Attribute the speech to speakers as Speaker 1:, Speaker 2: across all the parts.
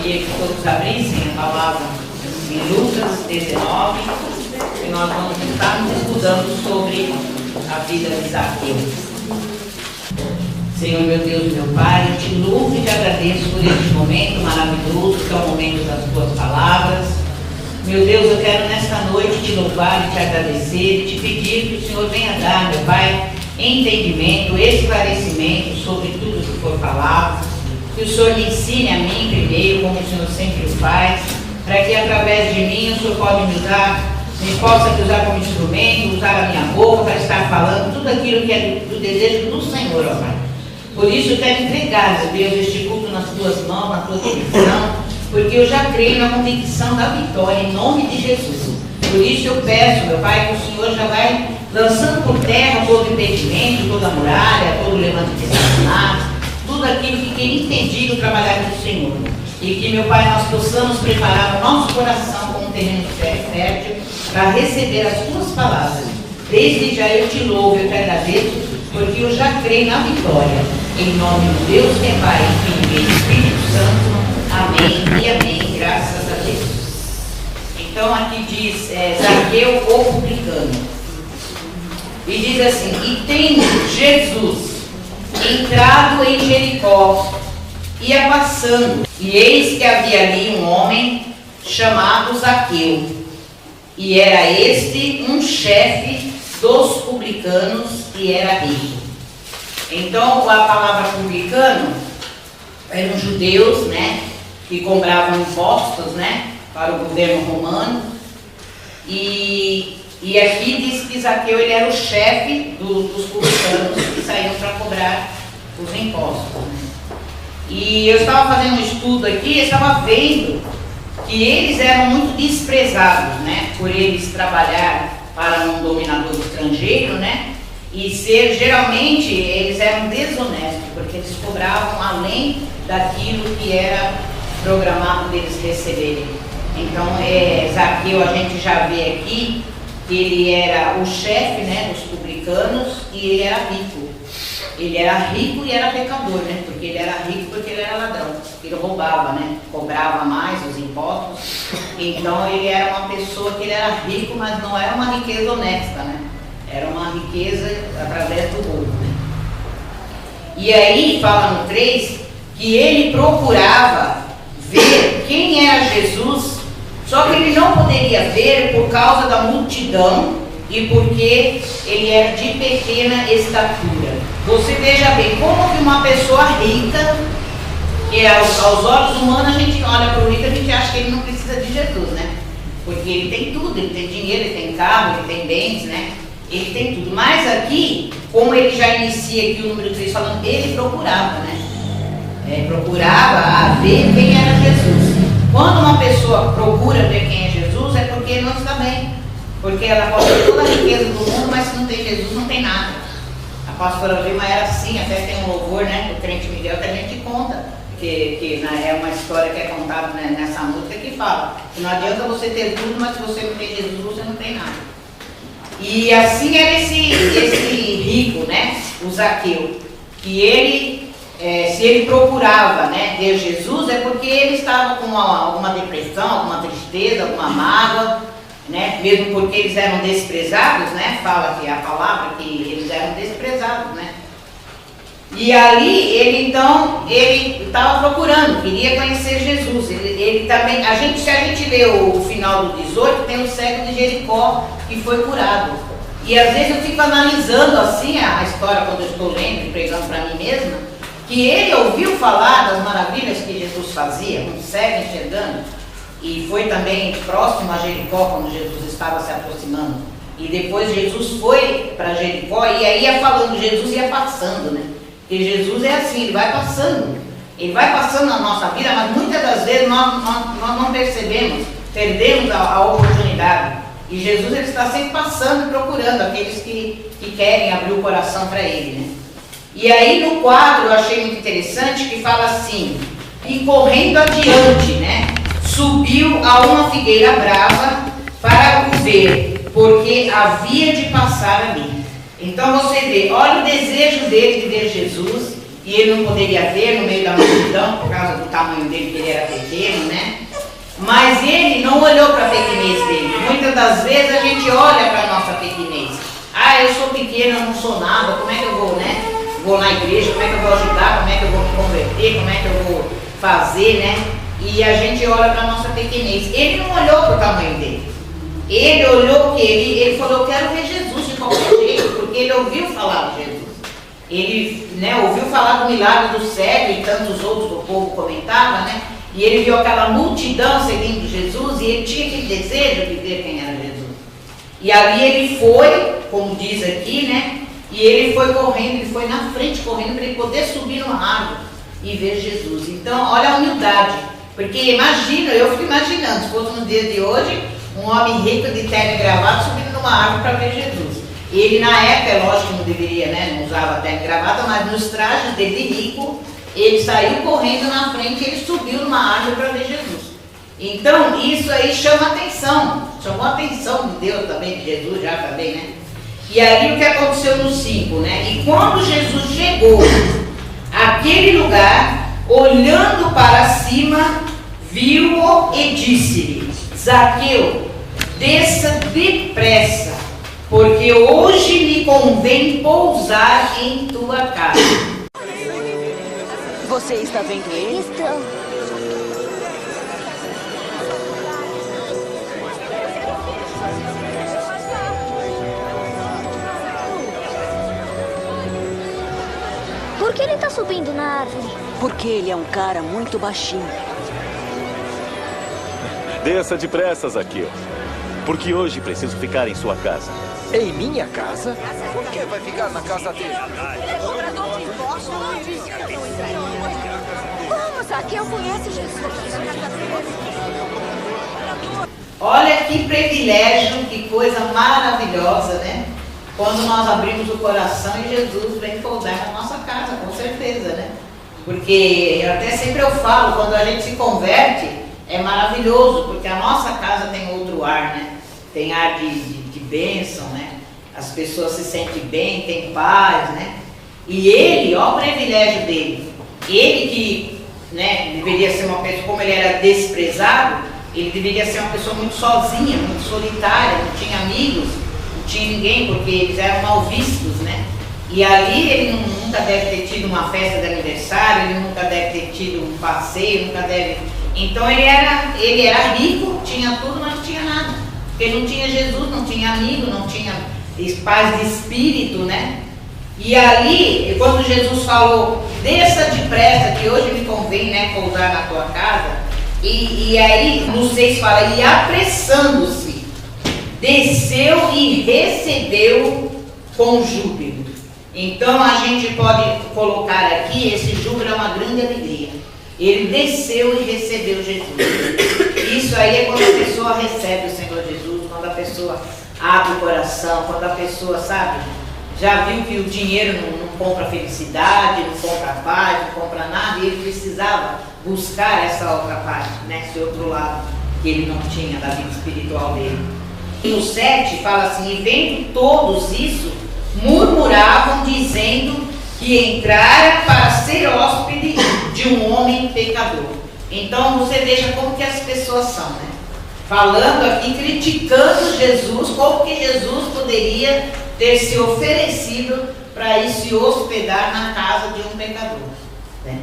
Speaker 1: queria que todos abrissem a palavra em Lucas 19, e nós vamos estar nos estudando sobre a vida de Zaqueu. Senhor, meu Deus, meu Pai, eu te louvo e te agradeço por este momento maravilhoso, que é o momento das tuas palavras. Meu Deus, eu quero nesta noite te louvar e te agradecer, e te pedir que o Senhor venha dar, meu Pai, entendimento, esclarecimento sobre tudo que for falado, que o Senhor me ensine a mim primeiro, como o Senhor sempre o faz, para que através de mim o Senhor pode me possa me usar como instrumento, usar a minha boca para estar falando tudo aquilo que é do desejo do Senhor, ó Pai. Por isso eu quero entregar, meu Deus, este culto nas tuas mãos, na tua direção, porque eu já creio na convicção da vitória, em nome de Jesus. Por isso eu peço, meu Pai, que o Senhor já vai lançando por terra todo impedimento, toda muralha, todo levante de Satanás, tudo aquilo que queria impedir o trabalhar do Senhor. E que, meu Pai, nós possamos preparar o nosso coração como um terreno fértil para receber as tuas palavras. Desde já eu te louvo, eu te agradeço, porque eu já creio na vitória. Em nome de Deus, que é Pai, Filho e Espírito Santo. Amém e amém. Graças a Deus. Então aqui diz Zaqueu, o publicano. E diz assim: e tendo Jesus entrado em Jericó, ia passando, e eis que havia ali um homem chamado Zaqueu, e era este um chefe dos publicanos e era rico. Então a palavra publicano eram judeus, né, que cobravam impostos, né, para o governo romano, e aqui diz que Zaqueu ele era o chefe dos publicanos que saíam para cobrar os impostos, né? E eu estava fazendo um estudo aqui, eu estava vendo que eles eram muito desprezados, né, por eles trabalhar para um dominador estrangeiro, né, e geralmente eles eram desonestos, porque eles cobravam além daquilo que era programado deles receberem. Então, Zaqueu, a gente já vê aqui que ele era o chefe, né, dos publicanos, e ele era rico. Ele era rico e era pecador, né, porque ele era rico porque ele era ladrão, ele roubava, né, cobrava mais os impostos. Então ele era uma pessoa que ele era rico, mas não era uma riqueza honesta, né, era uma riqueza através do roubo, né. E aí fala no 3 que ele procurava ver quem era Jesus, só que ele não poderia ver por causa da multidão e porque ele era de pequena estatura. Você veja bem, como que uma pessoa rica, que aos olhos humanos a gente olha para o rico e a gente acha que ele não precisa de Jesus, né? Porque ele tem tudo, ele tem dinheiro, ele tem carro, ele tem bens, né? Ele tem tudo. Mas aqui, como ele já inicia aqui o número 3 falando, ele procurava, né? Procurava a ver quem era Jesus. Quando uma pessoa procura ver quem é Jesus, é porque ele não está bem. Porque ela pode ter toda a riqueza do mundo, mas se não tem Jesus, não tem nada. A pastora Vilma era assim, até tem um louvor, né, do crente Miguel, que a gente conta, que é uma história que é contada, né, nessa música, que fala que não adianta você ter tudo, mas se você não tem Jesus, você não tem nada. E assim era esse rico, né, o Zaqueu, que ele, se ele procurava, né, ver Jesus, é porque ele estava com alguma depressão, alguma tristeza, alguma mágoa, né, mesmo porque eles eram desprezados, né, fala que a palavra que eles eram desprezados, né. E ali ele estava procurando, queria conhecer Jesus. Ele também, se a gente lê o final do 18, tem o cego de Jericó que foi curado. E às vezes eu fico analisando assim a história quando eu estou lendo e pregando para mim mesma, que ele ouviu falar das maravilhas que Jesus fazia, um cego enxergando. E foi também próximo a Jericó quando Jesus estava se aproximando. E depois Jesus foi para Jericó e aí ia falando, Jesus ia passando, né? Porque Jesus é assim, ele vai passando na nossa vida, mas muitas das vezes nós não percebemos, perdemos a oportunidade. E Jesus ele está sempre passando e procurando aqueles que querem abrir o coração para ele, né? E aí no quadro eu achei muito interessante que fala assim: e correndo adiante, né, subiu a uma figueira brava para o ver, porque havia de passar ali. Então você vê, olha o desejo dele de ver Jesus, e ele não poderia ver no meio da multidão por causa do tamanho dele, que ele era pequeno, né? Mas ele não olhou para a pequenez dele. Muitas das vezes a gente olha para a nossa pequenez. Ah, eu sou pequeno, eu não sou nada, como é que eu vou, né? Vou na igreja, como é que eu vou ajudar, como é que eu vou me converter, como é que eu vou fazer, né? E a gente olha para a nossa pequenez. Ele não olhou para o tamanho dele. Ele olhou o quê? Ele falou, eu quero ver Jesus de qualquer jeito, porque ele ouviu falar de Jesus. Ele, né, ouviu falar do milagre do cego e tantos outros que o povo comentava, né? E ele viu aquela multidão seguindo Jesus e ele tinha aquele desejo de ver quem era Jesus. E ali ele foi, como diz aqui, né? E ele foi correndo, ele foi na frente correndo para ele poder subir numa árvore e ver Jesus. Então, olha a humildade. Porque imagina, eu fico imaginando, se fosse no dia de hoje, um homem rico de terno e gravata subindo numa árvore para ver Jesus. Ele na época, é lógico que não deveria, né? Não usava terno e gravata, mas nos trajes dele de rico, ele saiu correndo na frente e ele subiu numa árvore para ver Jesus. Então, isso aí chama atenção. Chamou a atenção de Deus também, de Jesus já também, né? E aí o que aconteceu no 5, né? E quando Jesus chegou àquele lugar, olhando para cima, viu-o e disse-lhe, Zaqueu, desça depressa, porque hoje me convém pousar em tua casa.
Speaker 2: Você está vendo ele?
Speaker 3: Estou. Por que ele está subindo na árvore?
Speaker 2: Porque ele é um cara muito baixinho.
Speaker 4: Desça depressa, Zaqueu, porque hoje preciso ficar em sua casa.
Speaker 5: Em minha casa? Por que vai ficar na casa dele?
Speaker 3: Ele é cobrador de impostos. Não disse que não entraria. Como, Zaqueu conhece Jesus?
Speaker 1: Olha que privilégio, que coisa maravilhosa, né? Quando nós abrimos o coração e Jesus vem pousar na nossa casa, com certeza, né? Porque até sempre eu falo, quando a gente se converte, é maravilhoso, porque a nossa casa tem outro ar, né? Tem ar de bênção, né? As pessoas se sentem bem, tem paz, né? E ele, ó o privilégio dele, ele que, né, deveria ser uma pessoa, como ele era desprezado, ele deveria ser uma pessoa muito sozinha, muito solitária, não tinha amigos, não tinha ninguém, porque eles eram mal vistos, né? E ali ele nunca deve ter tido uma festa de aniversário, ele nunca deve ter tido um passeio, nunca deve... Então ele era rico, tinha tudo, mas não tinha nada. Porque não tinha Jesus, não tinha amigo, não tinha paz de espírito, né? E ali, quando Jesus falou, desça depressa, que hoje me convém, né, pousar na tua casa, e aí no 6 fala, e apressando-se, desceu e recebeu com júbilo. Então a gente pode colocar aqui, esse júbilo é uma grande alegria. Ele desceu e recebeu Jesus. Isso aí é quando a pessoa recebe o Senhor Jesus, quando a pessoa abre o coração, quando a pessoa, sabe, já viu que o dinheiro não compra felicidade, não compra paz, não compra nada, e ele precisava buscar essa outra parte, né, esse outro lado que ele não tinha da vida espiritual dele. E no 7 fala assim, e vendo todos isso, murmuravam dizendo que entrara para ser hóspede de um homem pecador. Então você veja como que as pessoas são, né? Falando aqui, criticando Jesus, como que Jesus poderia ter se oferecido para ir se hospedar na casa de um pecador, né?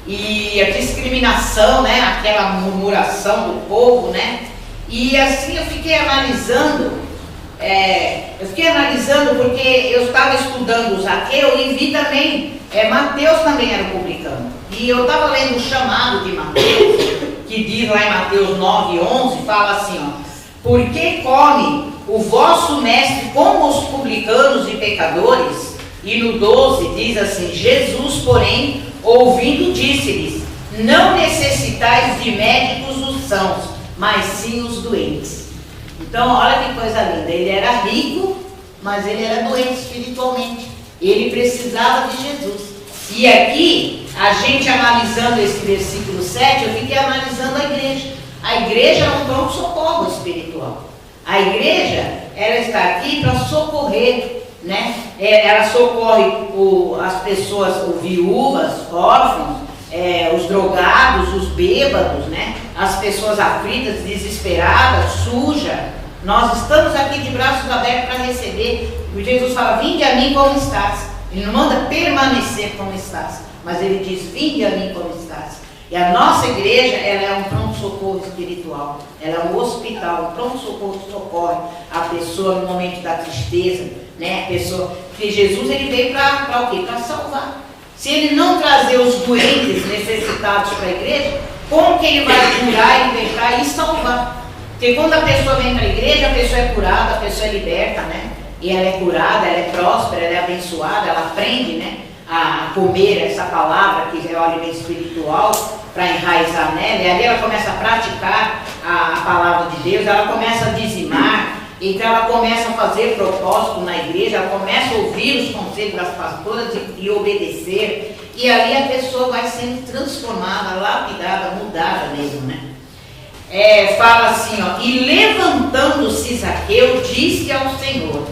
Speaker 1: E a discriminação, né? Aquela murmuração do povo, né? E assim eu fiquei analisando, porque eu estava estudando o Zaqueu e vi também, Mateus também era publicano. E eu estava lendo o chamado de Mateus, que diz lá em Mateus 9:11, fala assim, ó, por que come o vosso mestre com os publicanos e pecadores? E no 12 diz assim, Jesus, porém, ouvindo, disse-lhes, não necessitais de médicos os sãos, mas sim os doentes. Então, olha que coisa linda, ele era rico, mas ele era doente espiritualmente, ele precisava de Jesus. E aqui, a gente analisando esse versículo 7, eu fiquei analisando a igreja. A igreja é um pronto-socorro espiritual. A igreja, ela está aqui para socorrer né? Ela socorre as pessoas, viúvas, órfãos, os drogados, os bêbados, né? As pessoas aflitas, desesperadas, sujas. Nós estamos aqui de braços abertos para receber. E Jesus fala, vinde a mim como estás. Ele não manda permanecer como estás, mas ele diz, vinde a mim como estás. E a nossa igreja, ela é um pronto-socorro espiritual. Ela é um hospital, um pronto-socorro que socorre a pessoa no momento da tristeza, né? A pessoa, porque Jesus, ele veio para o quê? Para salvar. Se ele não trazer os doentes necessitados para a igreja, como que ele vai curar, libertar e salvar? Porque quando a pessoa vem para a igreja, a pessoa é curada, a pessoa é liberta, né? E ela é curada, ela é próspera, ela é abençoada, ela aprende, né? A comer essa palavra, que é o alimento espiritual, para enraizar nela. E ali ela começa a praticar a palavra de Deus, ela começa a dizimar. Então ela começa a fazer propósito na igreja, ela começa a ouvir os conselhos das pastoras e obedecer. E ali a pessoa vai sendo transformada, lapidada, mudada mesmo, né? Fala assim, ó, e levantando-se Zaqueu, disse ao Senhor,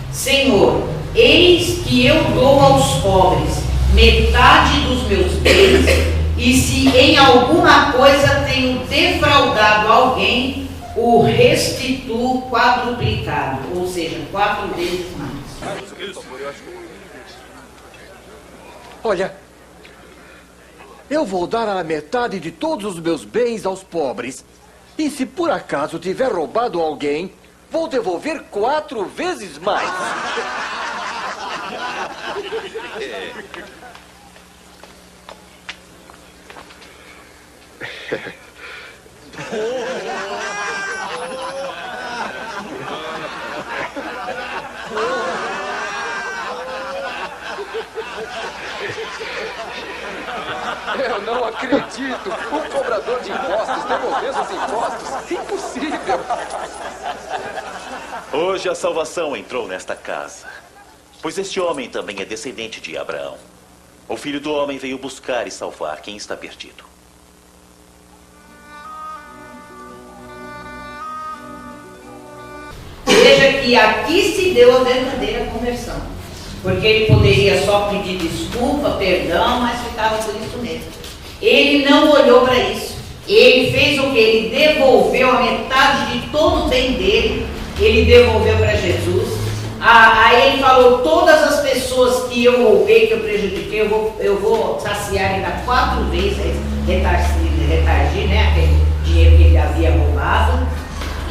Speaker 1: Senhor, eis que eu dou aos pobres metade dos meus bens, e se em alguma coisa tenho defraudado alguém, o restituo quadruplicado, ou seja, 4 vezes mais.
Speaker 5: Olha, eu vou dar a metade de todos os meus bens aos pobres. E se por acaso tiver roubado alguém, vou devolver 4 vezes mais. Eu não acredito! Um cobrador de impostos devolvendo os impostos? Impossível!
Speaker 4: Hoje a salvação entrou nesta casa, pois este homem também é descendente de Abraão. O Filho do Homem veio buscar e salvar quem está perdido.
Speaker 1: Veja que aqui se deu a verdadeira conversão. Porque ele poderia só pedir desculpa, perdão, mas ficava por isso mesmo. Ele não olhou para isso. Ele fez o que? Ele devolveu a metade de todo o bem dele. Ele devolveu para Jesus. Aí ele falou, todas as pessoas que eu roubei, que eu prejudiquei, eu vou saciar ainda 4 vezes, retargir, né, aquele dinheiro que ele havia roubado.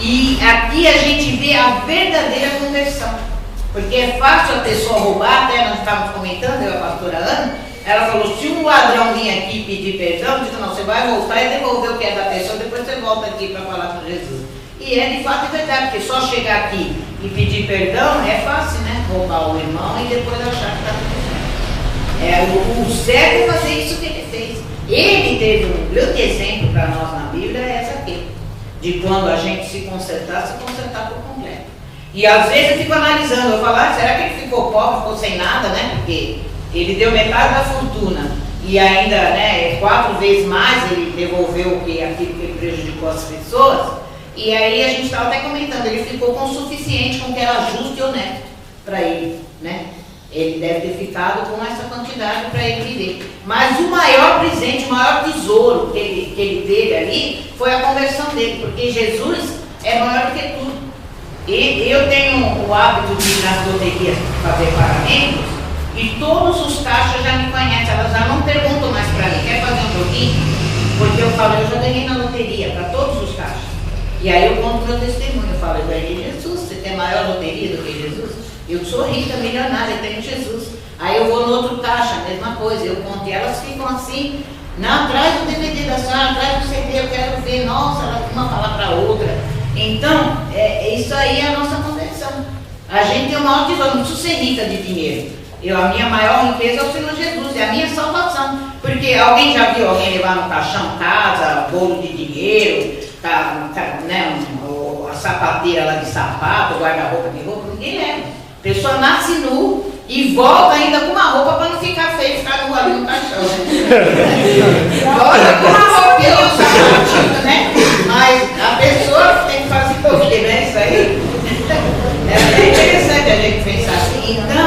Speaker 1: E aqui a gente vê a verdadeira conversão. Porque é fácil a pessoa roubar, até nós estávamos comentando, eu e a pastora Ana, ela falou, se um ladrão vir aqui pedir perdão, diz, não, você vai voltar e devolver o que é da pessoa, depois você volta aqui para falar com Jesus. E de fato é verdade, porque só chegar aqui e pedir perdão é fácil, né? Roubar o irmão e depois achar que está tudo certo. O certo é fazer isso que ele fez. Ele teve um grande exemplo para nós na Bíblia, é essa aqui, de quando a gente se consertar por completo. E às vezes eu fico analisando, eu falo, será que ele ficou pobre, ficou sem nada, né? Porque ele deu metade da fortuna e ainda, né, 4 vezes mais ele devolveu aquilo que ele prejudicou as pessoas. E aí a gente estava até comentando, ele ficou com o suficiente, com o que era justo e honesto para ele, né? Ele deve ter ficado com essa quantidade para ele viver. Mas o maior presente, o maior tesouro que ele teve ali foi a conversão dele, porque Jesus é maior do que tudo. E eu tenho o hábito de ir nas loterias fazer pagamentos e todos os caixas já me conhecem, elas já não perguntam mais para mim, quer fazer um joguinho? Porque eu falo, eu já ganhei na loteria, para todos os caixas. E aí eu conto meu testemunho, eu falo, eu ganhei Jesus, você tem maior loteria do que Jesus? Eu sou rica, milionária, eu tenho Jesus. Aí eu vou no outro caixa, a mesma coisa, eu conto e elas ficam assim, atrás do DVD da senhora, atrás do CD, eu quero ver, nossa, uma fala para outra. Então, isso aí é a nossa conversão. A gente tem o maior tesouro, não preciso ser rica de dinheiro. A minha maior riqueza é o Senhor Jesus, é a minha salvação. Porque alguém já viu alguém levar no caixão casa, bolo de dinheiro, né, a sapateira lá de sapato, guarda-roupa de roupa? Ninguém leva. A pessoa nasce nu e volta ainda com uma roupa para não ficar feio e ficar nu ali no caixão. Volta com uma roupinha, um sapatinho, né? Mas a pessoa tem que fazer o quê, né? Isso aí é bem interessante a gente pensar assim. Então,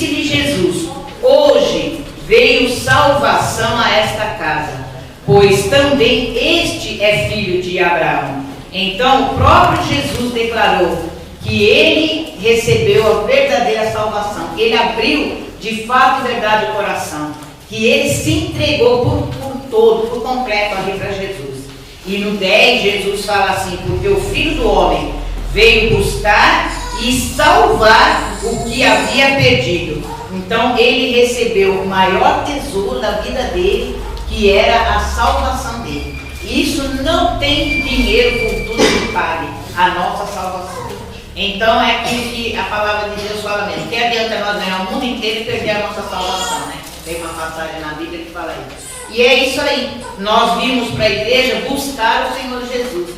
Speaker 1: Disse-lhe Jesus: hoje veio salvação a esta casa, pois também este é filho de Abraão. Então o próprio Jesus declarou que ele recebeu a verdadeira salvação. Ele abriu de fato e verdade o coração, que ele se entregou por todo, por completo ali para Jesus. E no 10 Jesus fala assim: porque o Filho do Homem veio buscar e salvar o que havia perdido. Então ele recebeu o maior tesouro da vida dele, que era a salvação dele. Isso não tem dinheiro com tudo que pague a nossa salvação. Então é aquilo que a palavra de Deus fala mesmo. Que adianta nós ganhar o mundo inteiro e perder a nossa salvação, né? Tem uma passagem na Bíblia que fala isso. E é isso aí. Nós vimos para a igreja buscar o Senhor Jesus,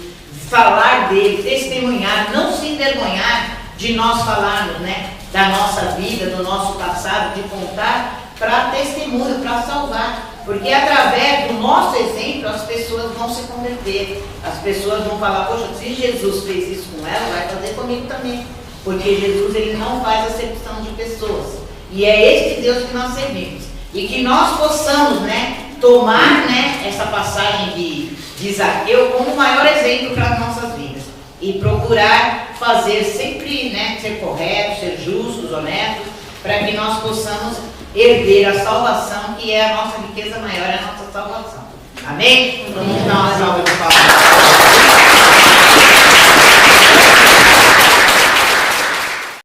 Speaker 1: falar dele, testemunhar, não se envergonhar de nós falarmos, né? Da nossa vida, do nosso passado, de contar para testemunho, para salvar. Porque através do nosso exemplo as pessoas vão se converter. As pessoas vão falar: poxa, se Jesus fez isso com ela, vai fazer comigo também. Porque Jesus, ele não faz acepção de pessoas. E é este Deus que nós servimos. E que nós possamos, né, tomar, né, essa passagem de Zaqueu como o maior exemplo para as nossas vidas. E procurar fazer sempre, né, ser corretos, ser justos, honestos, para que nós possamos herder a salvação, que é a nossa riqueza maior, é a nossa salvação. Amém? Vamos dar uma salva de palmas.